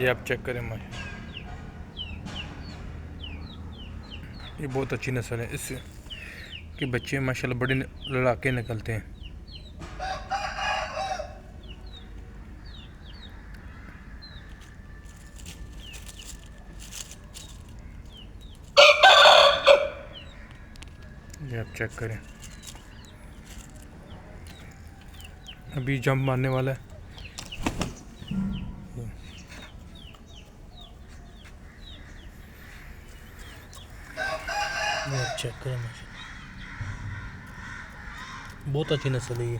ये आप चेक करें माशा, ये बहुत अच्छी नस्ल है। इस के बच्चे माशाल्लाह बड़े लड़ाके निकलते हैं। ये आप चेक करें, अभी जंप मारने वाला है। ये आप चेक करें माशाल्लाह, बहुत अच्छी नस्ल है ये।